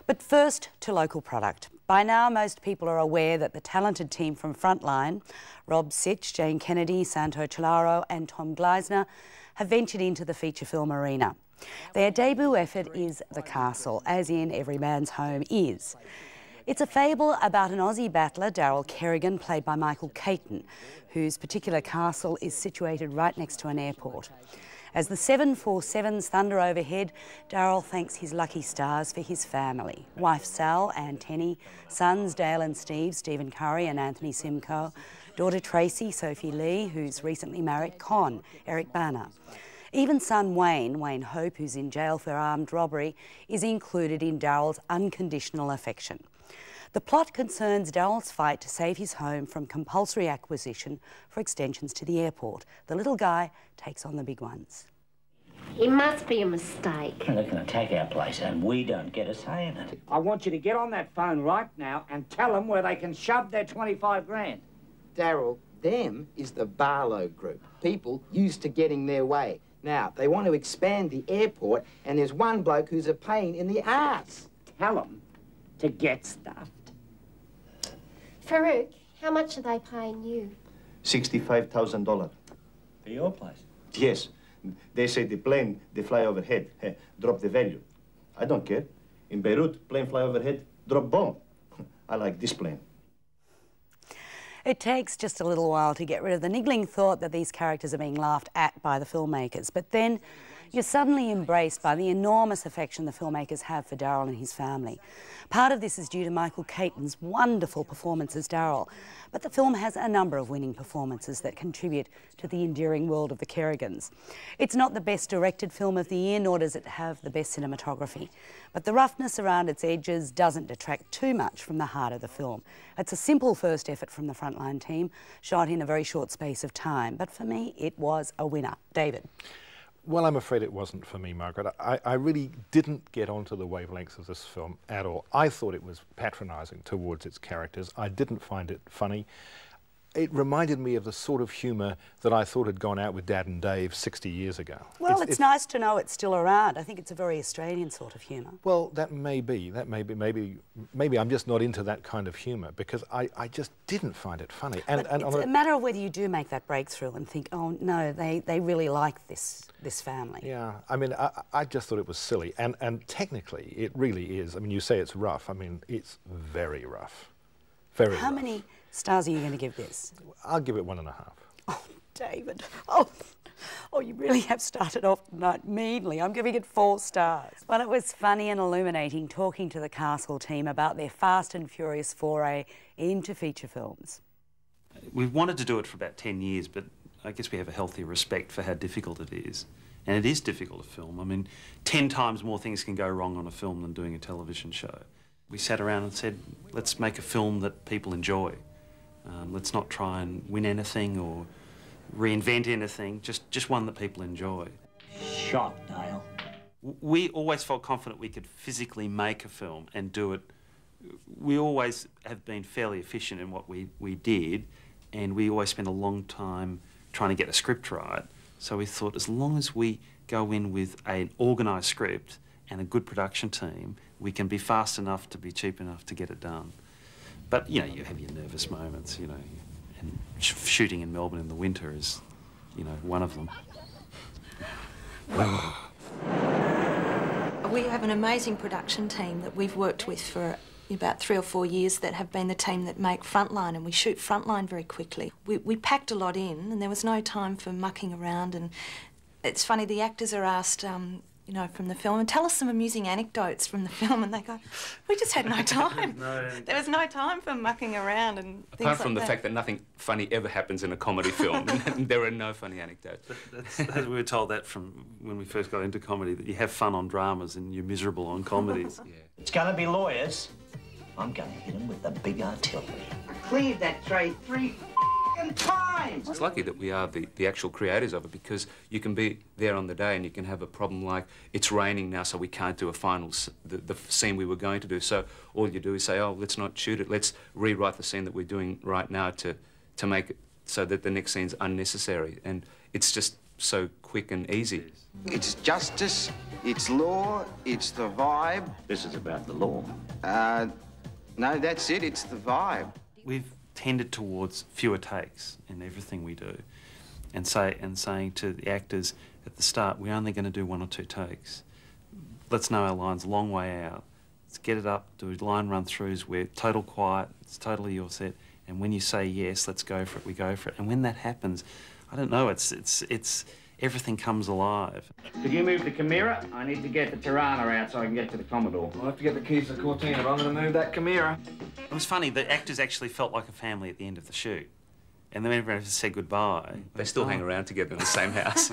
But first to local product. By now, most people are aware that the talented team from Frontline, Rob Sitch, Jane Kennedy, Santo Chalaro and Tom Gleisner, have ventured into the feature film arena. Their debut effort is The Castle, as in Every Man's Home is. It's a fable about an Aussie battler, Daryl Kerrigan, played by Michael Caton, whose particular castle is situated right next to an airport. As the 747s thunder overhead, Daryl thanks his lucky stars for his family. Wife Sal, Anne Tenney, sons Dale and Steve, Stephen Curry and Anthony Simcoe, daughter Tracy, Sophie Lee, who's recently married Con, Eric Bana. Even son Wayne Hope, who's in jail for armed robbery, is included in Daryl's unconditional affection. The plot concerns Daryl's fight to save his home from compulsory acquisition for extensions to the airport. The little guy takes on the big ones. It must be a mistake. They're going to take our place and we don't get a say in it. I want you to get on that phone right now and tell them where they can shove their 25 grand. Daryl, them is the Barlow Group. People used to getting their way. Now, they want to expand the airport and there's one bloke who's a pain in the arse. Tell them to get stuffed. Farouk, how much are they paying you? $65,000. For your place? Yes. They say the plane, they fly overhead, drop the value. I don't care. In Beirut, plane fly overhead, drop bomb. I like this plane. It takes just a little while to get rid of the niggling thought that these characters are being laughed at by the filmmakers, but then you're suddenly embraced by the enormous affection the filmmakers have for Daryl and his family. Part of this is due to Michael Caton's wonderful performance as Daryl, but the film has a number of winning performances that contribute to the endearing world of the Kerrigans. It's not the best directed film of the year, nor does it have the best cinematography, but the roughness around its edges doesn't detract too much from the heart of the film. It's a simple first effort from the Frontline team, shot in a very short space of time, but for me it was a winner. David? Well, I'm afraid it wasn't for me, Margaret. I really didn't get onto the wavelengths of this film at all. I thought it was patronising towards its characters. I didn't find it funny. It reminded me of the sort of humour that I thought had gone out with Dad and Dave 60 years ago. Well, it's nice to know it's still around. I think it's a very Australian sort of humour. Well, that may be. Maybe I'm just not into that kind of humour because I just didn't find it funny. And it's a matter of whether you do make that breakthrough and think, oh no, they really like this family. Yeah, I mean, I just thought it was silly, and technically it really is. I mean, you say it's rough. I mean, it's very rough. Very rough. How many stars are you going to give this? I'll give it 1.5. Oh, David. Oh, you really have started off tonight meanly. I'm giving it 4 stars. Well, it was funny and illuminating talking to the Castle team about their fast and furious foray into feature films. We've wanted to do it for about 10 years, but I guess we have a healthy respect for how difficult it is. And it is difficult to film. I mean, 10 times more things can go wrong on a film than doing a television show. We sat around and said, let's make a film that people enjoy. Let's not try and win anything or reinvent anything, just one that people enjoy. Shot, Dale. We always felt confident we could physically make a film and do it. We always have been fairly efficient in what we did, and we always spent a long time trying to get a script right. So we thought as long as we go in with an organised script and a good production team, we can be fast enough to be cheap enough to get it done. But, you know, you have your nervous moments, you know, and shooting in Melbourne in the winter is, you know, one of them. We have an amazing production team that we've worked with for about 3 or 4 years that have been the team that make Frontline, and we shoot Frontline very quickly. We packed a lot in and there was no time for mucking around, and it's funny, the actors are asked, you know, from the film, and tell us some amusing anecdotes from the film, and they go, we just had no time. There was no time for mucking around and things Apart from like the fact that nothing funny ever happens in a comedy film, there are no funny anecdotes. We were told that from when we first got into comedy, that you have fun on dramas and you're miserable on comedies. Yeah. It's going to be lawyers. I'm going to hit them with the big artillery. Cleared that tray 3 times! It's lucky that we are the actual creators of it, because you can be there on the day and you can have a problem like, it's raining now so we can't do a final, the scene we were going to do. So all you do is say, oh, let's not shoot it, let's rewrite the scene that we're doing right now to make it so that the next scene's unnecessary. And it's just so quick and easy. It's justice, it's law, it's the vibe. This is about the law. No, that's it, it's the vibe. We've tended towards fewer takes in everything we do, and saying to the actors at the start, we're only going to do 1 or 2 takes. Let's know our lines a long way out. Let's get it up, do line run-throughs where total quiet, it's totally your set, and when you say yes, let's go for it, we go for it. And when that happens, I don't know, it's everything comes alive. Could you move the Chimera? I need to get the Tirana out so I can get to the Commodore. I'll have to get the keys to the Cortina, but I'm going to move that Chimera. It was funny, the actors actually felt like a family at the end of the shoot. And then when everyone said goodbye... They still hang around together in the same house.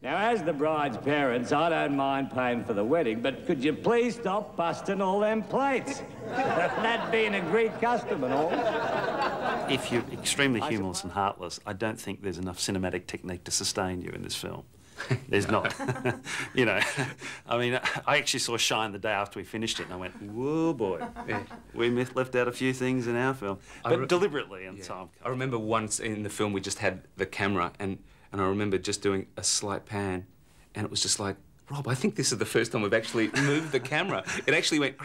Now, as the bride's parents, I don't mind paying for the wedding, but could you please stop busting all them plates? That being a Greek custom and all. If you're extremely humorless and heartless, I don't think there's enough cinematic technique to sustain you in this film. There's not. You know, I mean, I actually saw Shine the day after we finished it, and I went, whoa, boy. Yeah, we left out a few things in our film, but deliberately and time. I remember once in the film we just had the camera, and I remember just doing a slight pan, and it was just like, Rob, I think this is the first time we've actually moved the camera. It actually went...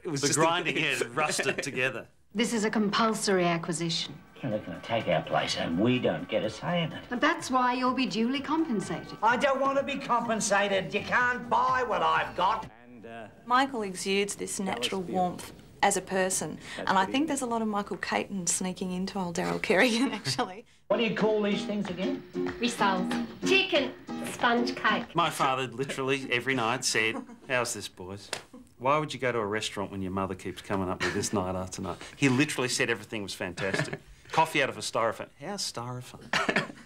It was the just grinding it rusted together. This is a compulsory acquisition. Well, they're going to take our place and we don't get a say in it. But that's why you'll be duly compensated. I don't want to be compensated. You can't buy what I've got. And, Michael exudes this natural warmth as a person, and I think there's a lot of Michael Caton sneaking into old Daryl Kerrigan, actually. What do you call these things again? Rissoles. Chicken sponge cake. My father literally every night said, how's this, boys? Why would you go to a restaurant when your mother keeps coming up with this night after night? He literally said everything was fantastic. Coffee out of a styrofoam. How's styrofoam?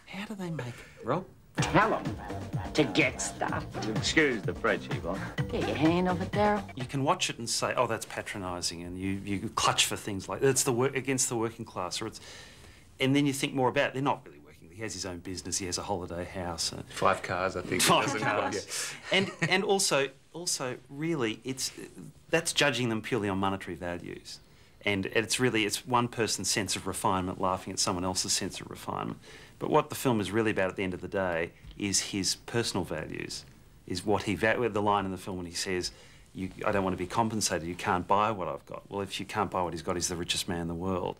How do they make it, Rob? tell them to get stuffed. Excuse the French, Yvonne. Get your hand off it, Daryl. You can watch it and say, oh, that's patronising, and you clutch for things like it's the work against the working class, or it's, and then you think more about it. They're not really working. He has his own business. He has a holiday house. 5 cars, I think. 5 cars. And also really, that's judging them purely on monetary values. And it's one person's sense of refinement laughing at someone else's sense of refinement. But what the film is really about at the end of the day is his personal values, is what he values. The line in the film when he says, I don't want to be compensated, you can't buy what I've got. Well, if you can't buy what he's got, he's the richest man in the world.